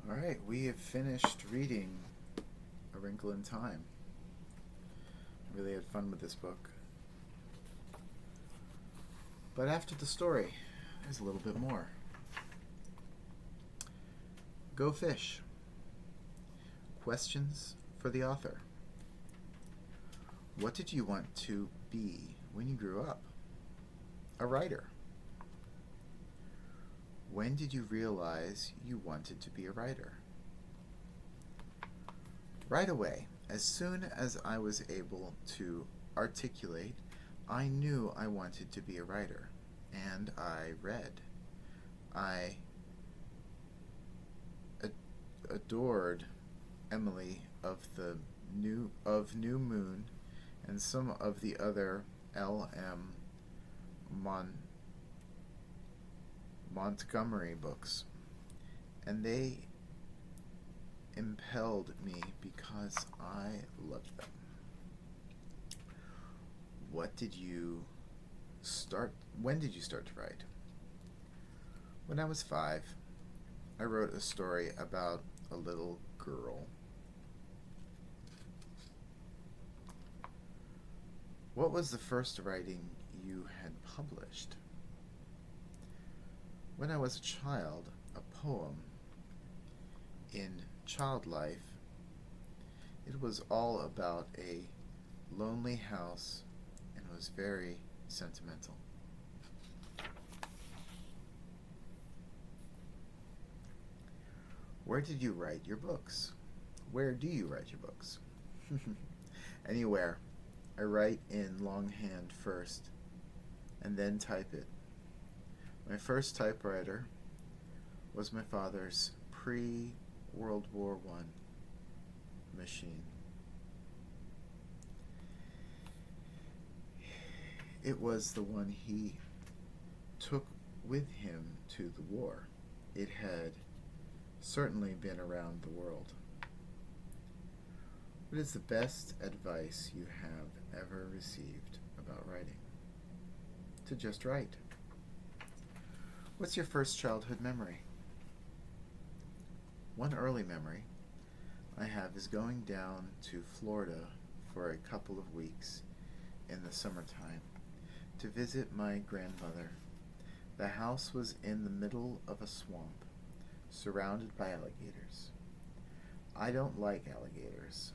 All right, we have finished reading A Wrinkle in Time. I really had fun with this book. But after the story, there's a little bit more. Go fish. Questions for the author. What did you want to be when you grew up? A writer. When did you realize you wanted to be a writer? Right away, as soon as I was able to articulate, I knew I wanted to be a writer, and I read. I adored Emily of New Moon and some of the other L.M. Montgomery books, and they impelled me because I loved them. When did you start to write? When I was 5, I wrote a story about a little girl. What was the first writing you had published? When I was a child, a poem in child life. It was all about a lonely house and was very sentimental. Where did you write your books? Where do you write your books? Anywhere. I write in longhand first and then type it. My first typewriter was my father's pre-World War I machine. It was the one he took with him to the war. It had certainly been around the world. What is the best advice you have ever received about writing? To just write. What's your first childhood memory? One early memory I have is going down to Florida for a couple of weeks in the summertime to visit my grandmother. The house was in the middle of a swamp, surrounded by alligators. I don't like alligators,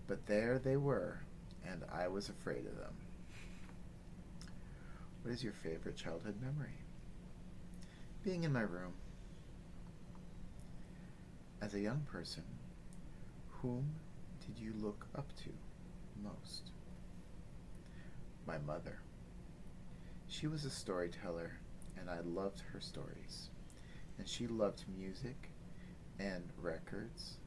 but there they were, and I was afraid of them. What is your favorite childhood memory? Being in my room. As a young person, whom did you look up to most? My mother. She was a storyteller, and I loved her stories. And she loved music and records.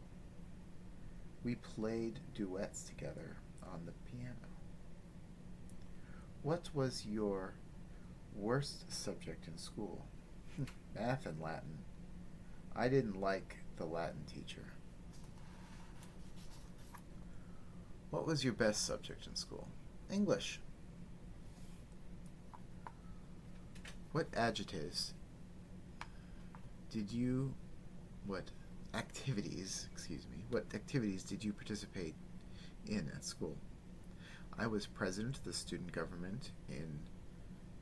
We played duets together on the piano. What was your worst subject in school? Math and Latin. I didn't like the Latin teacher. What was your best subject in school? English. What activities did you participate in at school? I was president of the student government in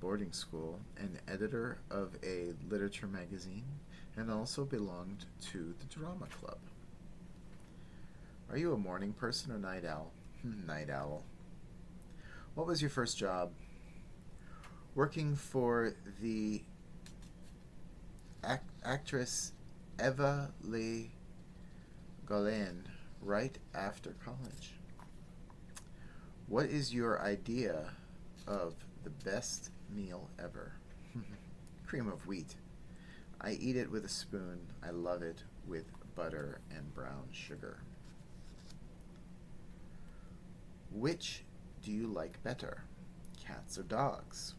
boarding school, an editor of a literature magazine, and also belonged to the drama club. Are you a morning person or night owl? Night owl. What was your first job? Working for the actress Eva Le Gaulin right after college. What is your idea of the best meal ever? Cream of wheat. I eat it with a spoon. I love it with butter and brown sugar. Which do you like better, cats or dogs?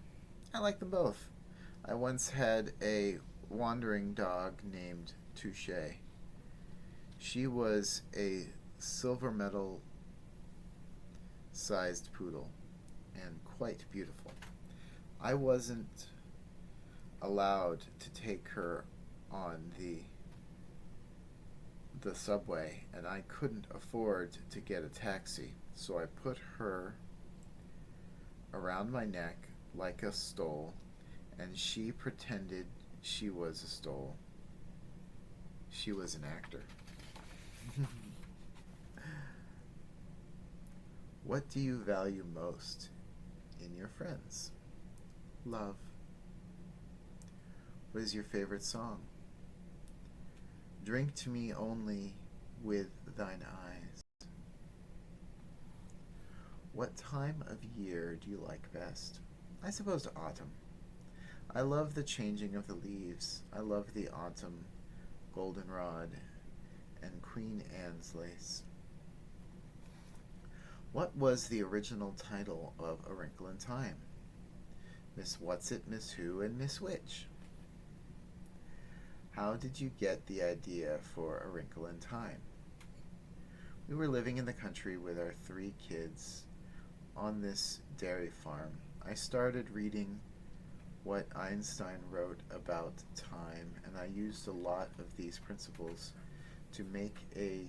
I like them both. I once had a wandering dog named Touche. She was a silver medal sized poodle and quite beautiful. I wasn't allowed to take her on the the subway, and I couldn't afford to get a taxi, so I put her around my neck like a stole, and she pretended she was a stole. She was an actor. What do you value most in your friends? Love. What is your favorite song? Drink to me only with thine eyes. What time of year do you like best? I suppose autumn. I love the changing of the leaves. I love the autumn goldenrod and Queen Anne's lace. What was the original title of A Wrinkle in Time? Miss Whatsit, Miss Who, and Miss Which? How did you get the idea for A Wrinkle in Time? We were living in the country with our 3 kids on this dairy farm. I started reading what Einstein wrote about time, and I used a lot of these principles to make a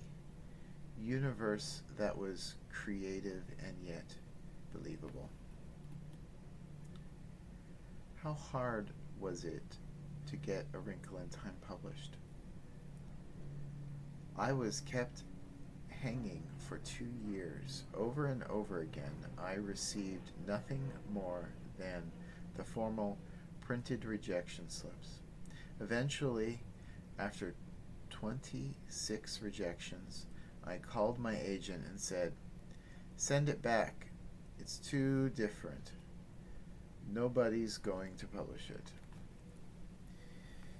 universe that was creative and yet believable. How hard was it to get A Wrinkle in Time published? I was kept hanging for 2 years. Over and over again, I received nothing more than the formal printed rejection slips. Eventually, after 26 rejections, I called my agent and said, "Send it back. It's too different. Nobody's going to publish it."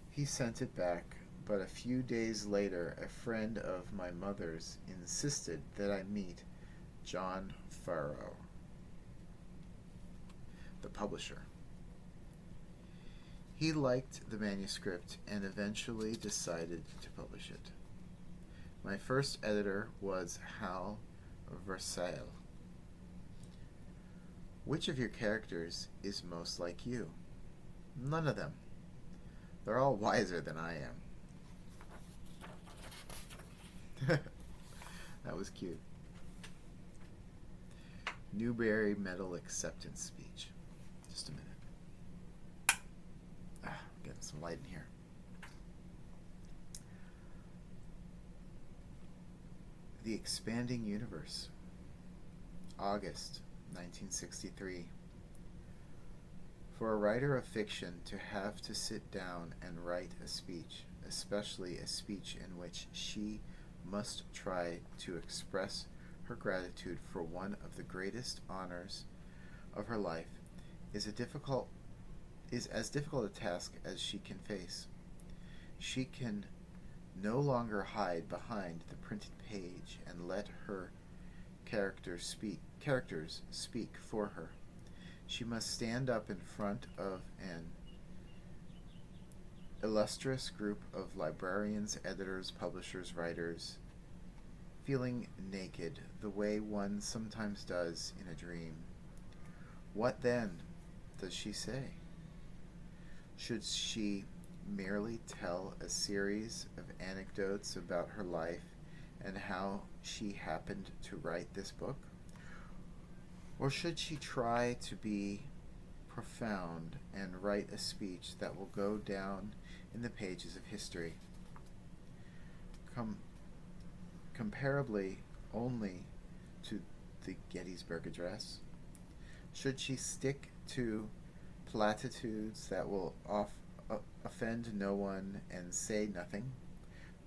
He sent it back, but a few days later, a friend of my mother's insisted that I meet John Farrow, the publisher. He liked the manuscript and eventually decided to publish it. My first editor was Hal Versailles. Which of your characters is most like you? None of them. They're all wiser than I am. That was cute. Newbery Medal acceptance speech. Just a minute. Getting some light in here. The Expanding Universe. August 1963. For a writer of fiction to have to sit down and write a speech, especially a speech in which she must try to express her gratitude for one of the greatest honors of her life, is as difficult a task as she can face. She can no longer hide behind the printed page and let her characters speak for her. She must stand up in front of an illustrious group of librarians, editors, publishers, writers, feeling naked the way one sometimes does in a dream. What then does she say? Should she merely tell a series of anecdotes about her life and how she happened to write this book? Or should she try to be profound and write a speech that will go down in the pages of history? Comparably only to the Gettysburg Address? Should she stick to platitudes that will offend no one and say nothing?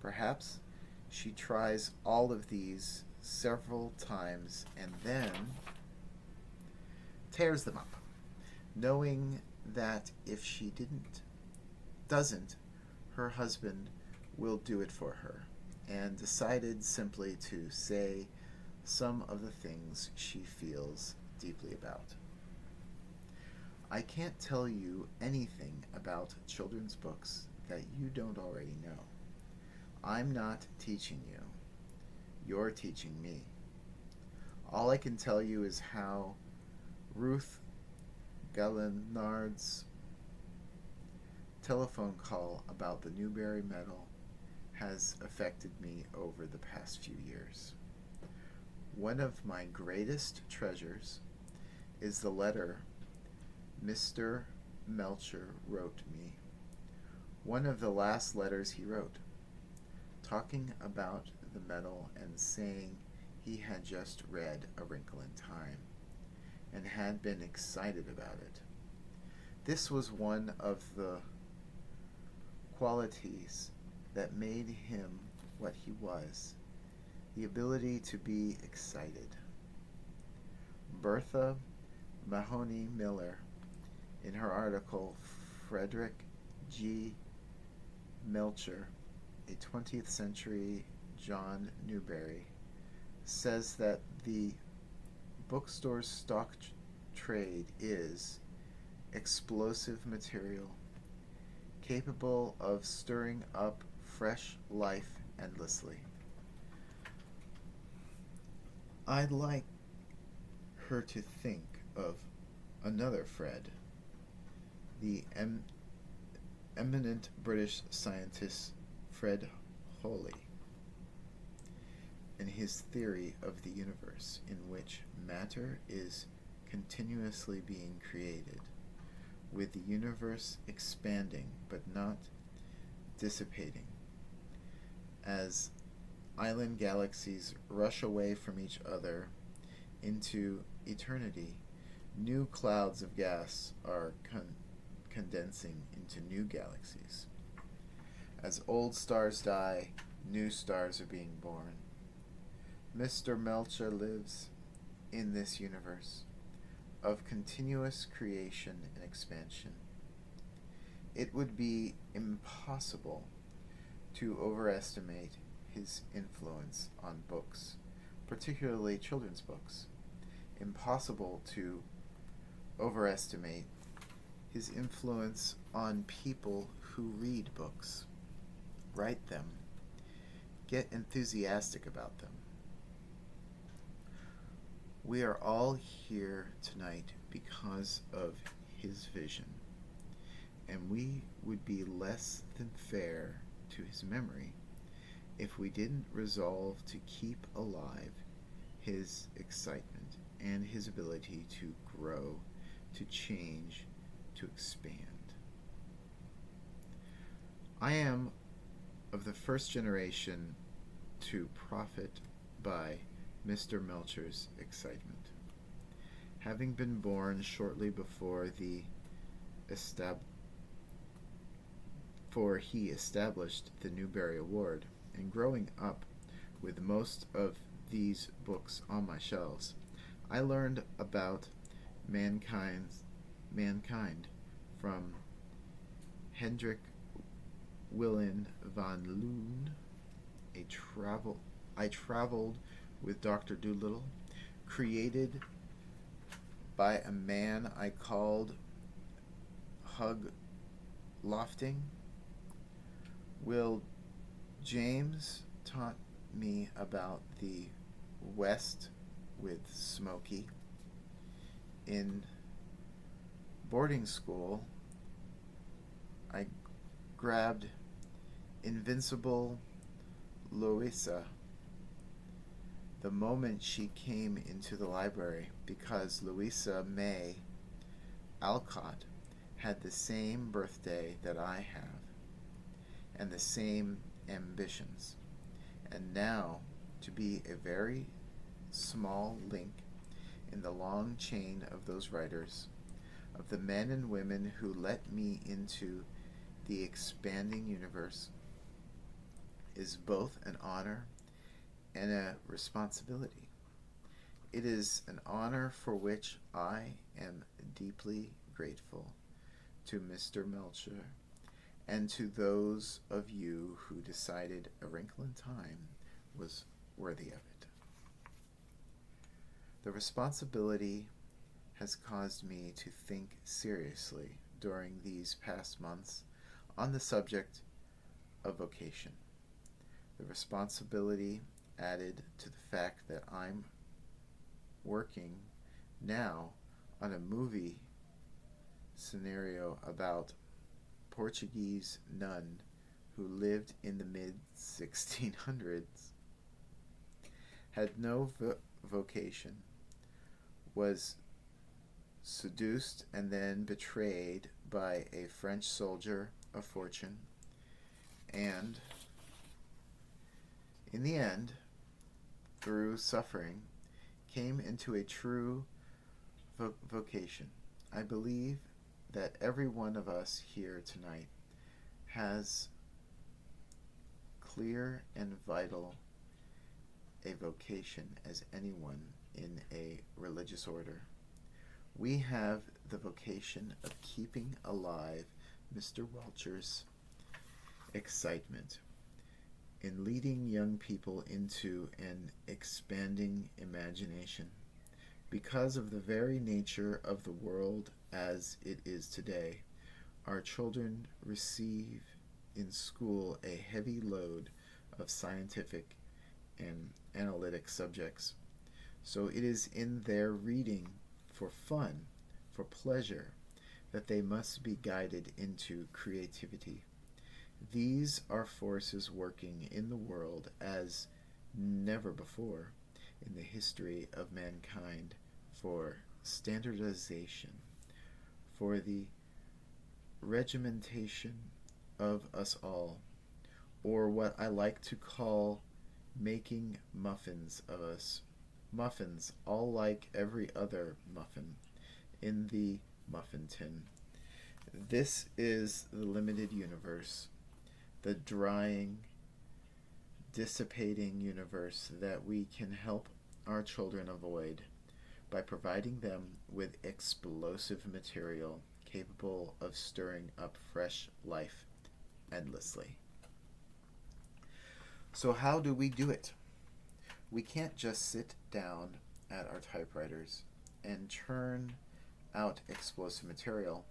Perhaps she tries all of these several times and then tears them up, knowing that if she doesn't, her husband will do it for her, and decided simply to say some of the things she feels deeply about. I can't tell you anything about children's books that you don't already know. I'm not teaching you. You're teaching me. All I can tell you is how Ruth Gallinard's telephone call about the Newbery Medal has affected me over the past few years. One of my greatest treasures is the letter Mr. Melcher wrote me. One of the last letters he wrote, talking about the medal and saying he had just read A Wrinkle in Time and had been excited about it. This was one of the qualities that made him what he was, the ability to be excited. Bertha Mahoney Miller, in her article Frederick G. Melcher, a 20th century John Newbery, says that the bookstore's stock trade is explosive material, capable of stirring up fresh life endlessly. I'd like her to think of another Fred, the eminent British scientist Fred Hoyle, and his theory of the universe, in which matter is continuously being created, with the universe expanding but not dissipating. As island galaxies rush away from each other into eternity, new clouds of gas are condensing into new galaxies. As old stars die, new stars are being born. Mr. Melcher lives in this universe of continuous creation and expansion. It would be impossible to overestimate his influence on books, particularly children's books. Impossible to overestimate his influence on people who read books, write them, get enthusiastic about them. We are all here tonight because of his vision, and we would be less than fair to his memory if we didn't resolve to keep alive his excitement and his ability to grow, to change, to expand. I am of the first generation to profit by Mr. Melcher's excitement. Having been born shortly before he established the Newbery Award, and growing up with most of these books on my shelves, I learned about mankind from Hendrik Willem van Loon. I traveled with Dr. Dolittle, created by a man I called Hug Lofting. Will James taught me about the West with Smokey. In boarding school, I grabbed Invincible Louisa the moment she came into the library, because Louisa May Alcott had the same birthday that I have and the same ambitions, and now to be a very small link in the long chain of those writers, of the men and women who let me into the expanding universe, is both an honor and a responsibility. It is an honor for which I am deeply grateful to Mr. Melcher and to those of you who decided A Wrinkle in Time was worthy of it. The responsibility has caused me to think seriously during these past months on the subject of vocation. The responsibility added to the fact that I'm working now on a movie scenario about Portuguese nun who lived in the mid 1600s, had no vocation, was seduced and then betrayed by a French soldier of fortune, and in the end, through suffering, came into a true vocation. I believe that every one of us here tonight has clear and vital a vocation as anyone in a religious order. We have the vocation of keeping alive Mr. Welcher's excitement in leading young people into an expanding imagination. Because of the very nature of the world as it is today, our children receive in school a heavy load of scientific and analytic subjects. So it is in their reading for fun, for pleasure, that they must be guided into creativity. These are forces working in the world as never before in the history of mankind for standardization, for the regimentation of us all, or what I like to call making muffins of us. Muffins, all like every other muffin, in the muffin tin. This is the limited universe, the drying, dissipating universe that we can help our children avoid by providing them with explosive material capable of stirring up fresh life endlessly. So how do we do it? We can't just sit down at our typewriters and churn out explosive material.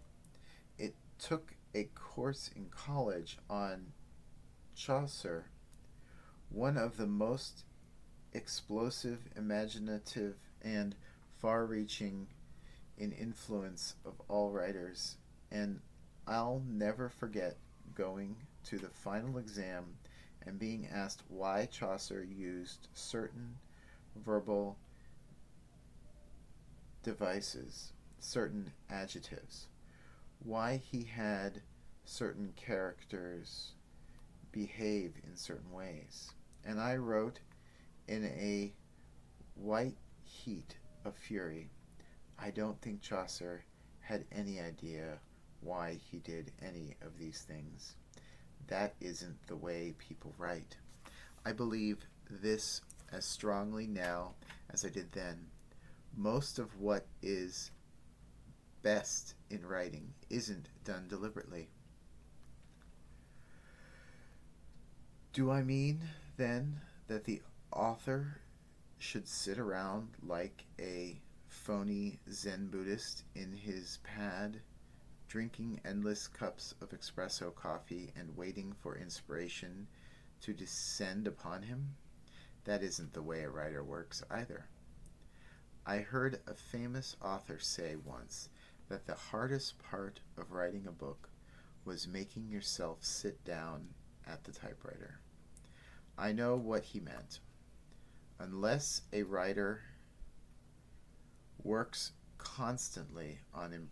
It took a course in college on Chaucer, one of the most explosive, imaginative, and far-reaching in influence of all writers, and I'll never forget going to the final exam and being asked why Chaucer used certain verbal devices, certain adjectives, why he had certain characters behave in certain ways. And I wrote in a white heat of fury, I don't think Chaucer had any idea why he did any of these things. That isn't the way people write. I believe this as strongly now as I did then. Most of what is best in writing isn't done deliberately. Do I mean, then, that the author should sit around like a phony Zen Buddhist in his pad, drinking endless cups of espresso coffee and waiting for inspiration to descend upon him? That isn't the way a writer works either. I heard a famous author say once that the hardest part of writing a book was making yourself sit down at the typewriter. I know what he meant. Unless a writer works constantly on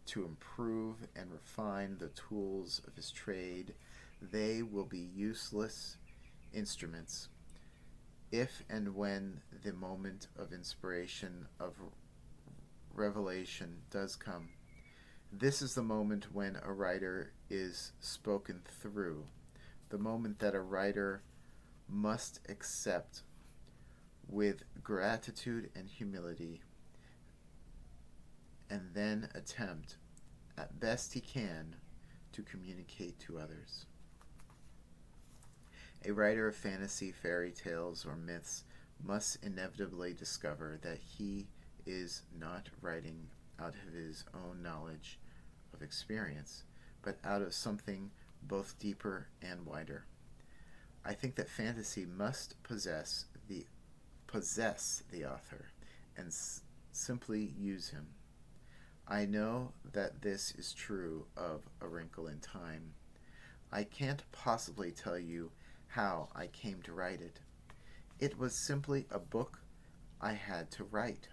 to improve and refine the tools of his trade, they will be useless instruments if and when the moment of inspiration, of revelation does come. This is the moment when a writer is spoken through, the moment that a writer must accept with gratitude and humility, and then attempt, at best he can, to communicate to others. A writer of fantasy, fairy tales, or myths must inevitably discover that he is not writing out of his own knowledge of experience, but out of something both deeper and wider. I think that fantasy must possess the author and simply use him. I know that this is true of A Wrinkle in Time. I can't possibly tell you how I came to write it. It was simply a book I had to write.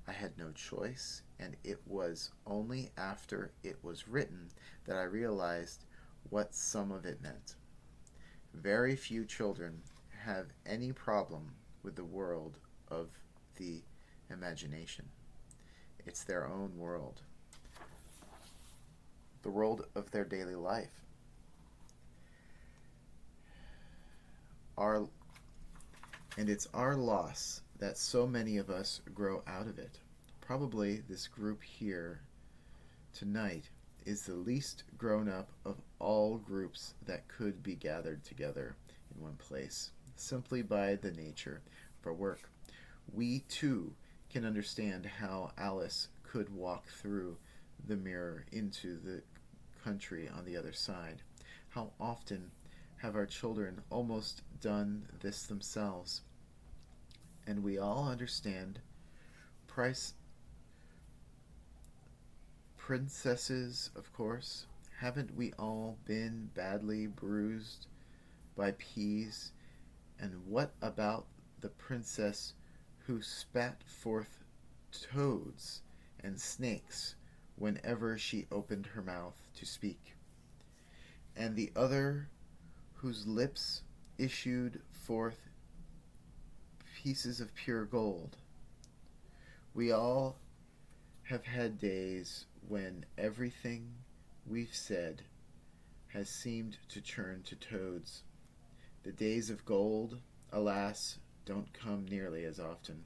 I had no choice, and it was only after it was written that I realized what some of it meant. Very few children have any problem with the world of the imagination. It's their own world, the world of their daily life. Our, and it's our loss that so many of us grow out of it. Probably this group here tonight is the least grown up of all groups that could be gathered together in one place, simply by the nature of our work. We too can understand how Alice could walk through the mirror into the country on the other side. How often have our children almost done this themselves? And we all understand princesses, of course. Haven't we all been badly bruised by peas? And what about the princess who spat forth toads and snakes whenever she opened her mouth to speak? And the other whose lips issued forth pieces of pure gold? We all have had days when everything we've said has seemed to turn to toads. The days of gold, alas, don't come nearly as often.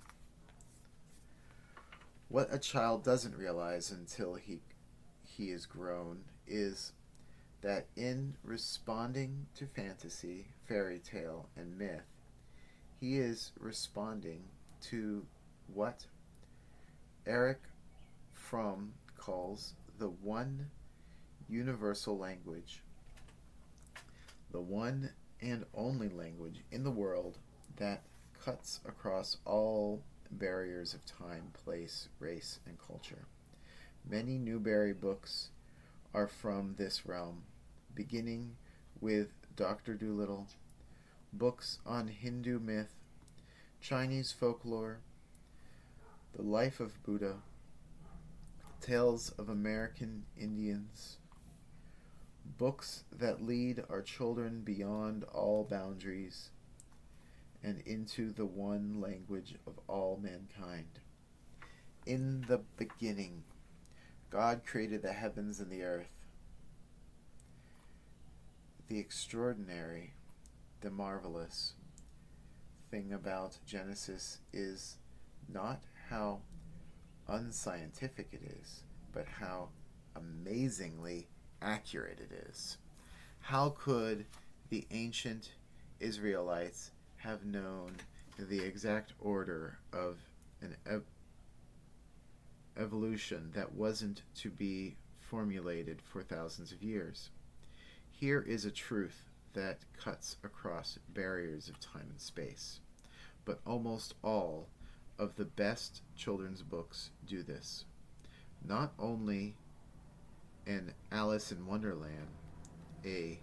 What a child doesn't realize until he is grown is that in responding to fantasy, fairy tale, and myth, he is responding to what Eric Fromm calls the one universal language, the one and only language in the world that cuts across all barriers of time, place, race, and culture. Many Newbery books are from this realm, beginning with Dr. Dolittle, books on Hindu myth, Chinese folklore, the life of Buddha, tales of American Indians, books that lead our children beyond all boundaries and into the one language of all mankind. In the beginning, God created the heavens and the earth. The extraordinary, the marvelous thing about Genesis is not how unscientific it is, but how amazingly accurate it is. How could the ancient Israelites have known the exact order of an evolution that wasn't to be formulated for thousands of years? Here is a truth that cuts across barriers of time and space. But almost all of the best children's books do this. Not only an Alice in Wonderland, a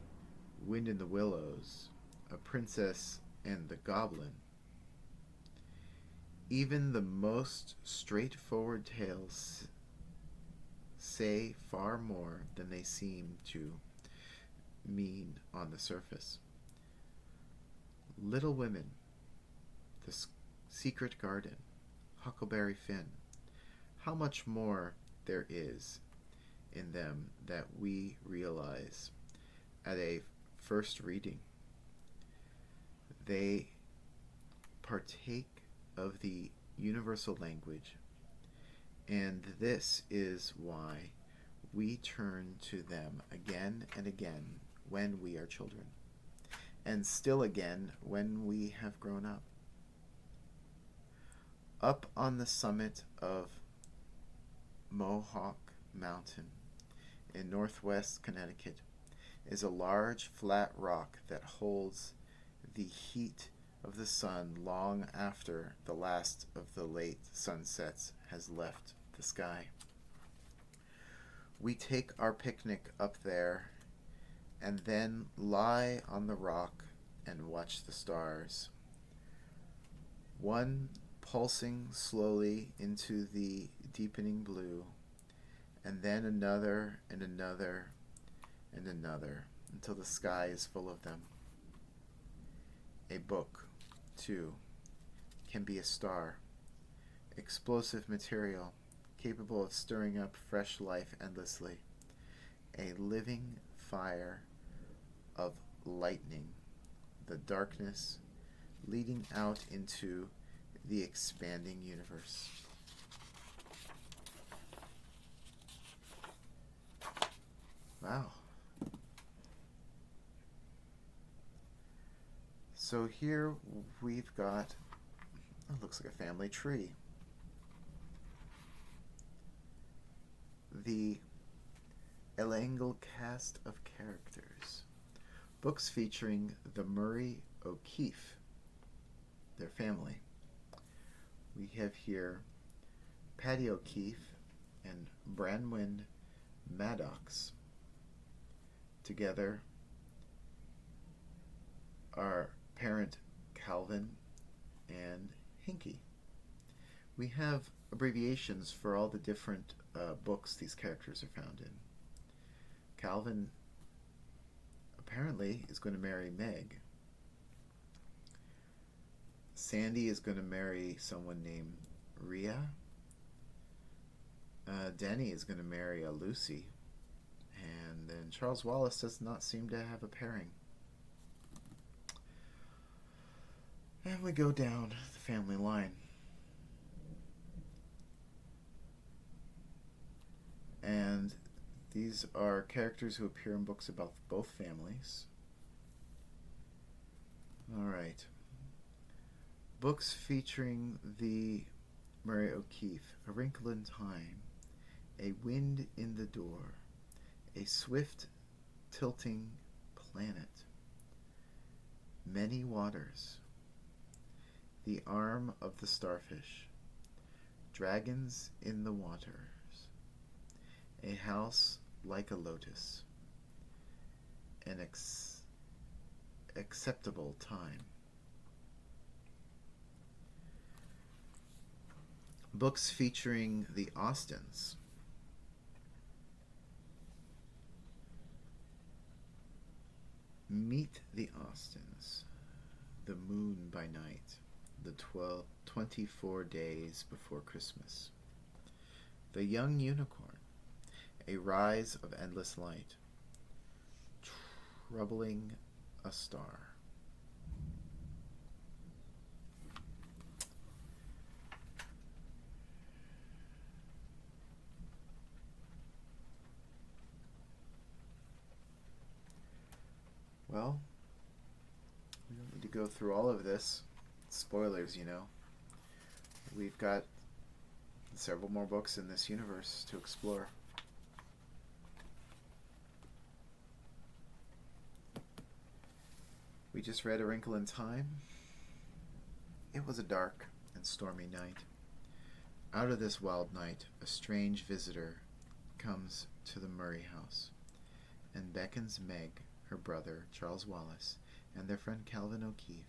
Wind in the Willows, a Princess and the Goblin. Even the most straightforward tales say far more than they seem to mean on the surface. Little Women, The Secret Garden, Huckleberry Finn. How much more there is in them that we realize at a first reading. They partake of the universal language, and this is why we turn to them again and again when we are children, and still again when we have grown up. Up on the summit of Mohawk Mountain in northwest Connecticut is a large flat rock that holds the heat of the sun long after the last of the late sunsets has left the sky. We take our picnic up there and then lie on the rock and watch the stars. One pulsing slowly into the deepening blue, and then another and another and another until the sky is full of them. A book, too, can be a star, explosive material capable of stirring up fresh life endlessly, a living fire of lightning, the darkness leading out into the expanding universe. Wow. So here we've got, it looks like a family tree. The L'Engle cast of characters. Books featuring the Murray O'Keefe, their family. We have here Patty O'Keefe and Branwen Maddox. Together are parent Calvin and Hinky. We have abbreviations for all the different books these characters are found in. Calvin apparently is going to marry Meg. Sandy is going to marry someone named Rhea. Denny is going to marry a Lucy. And then Charles Wallace does not seem to have a pairing. And we go down the family line. And these are characters who appear in books about both families. Alright. Books featuring the Murray O'Keefe, A Wrinkle in Time, A Wind in the Door, A Swift Tilting Planet, Many Waters, The Arm of the Starfish, Dragons in the Waters, A House Like a Lotus, An Acceptable Time. Books featuring the Austins. Meet the Austins, The Moon by Night, The 24 Days Before Christmas, The Young Unicorn, A Rise of Endless Light, Troubling a Star. Well, we don't need to go through all of this. Spoilers, you know. We've got several more books in this universe to explore. We just read A Wrinkle in Time. It was a dark and stormy night. Out of this wild night, a strange visitor comes to the Murray house and beckons Meg, her brother, Charles Wallace, and their friend Calvin O'Keefe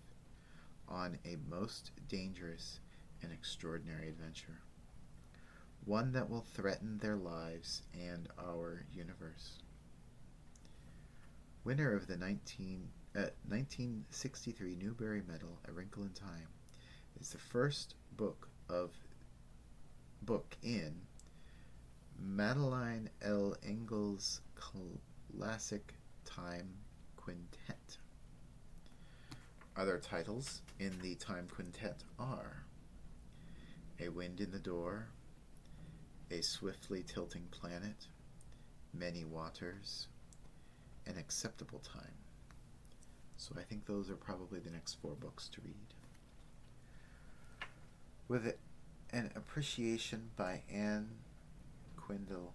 on a most dangerous and extraordinary adventure. One that will threaten their lives and our universe. Winner of the 1963 Newbery Medal, A Wrinkle in Time, is the first book in Madeleine L'Engle's classic Time Quintet. Other titles in the Time Quintet are A Wind in the Door, A Swiftly Tilting Planet, Many Waters, An Acceptable Time. So I think those are probably the next 4 books to read. With an appreciation by Anne Quindle.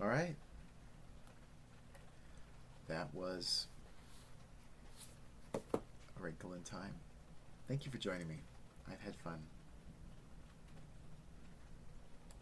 All right. That was A Wrinkle in Time. Thank you for joining me. I've had fun.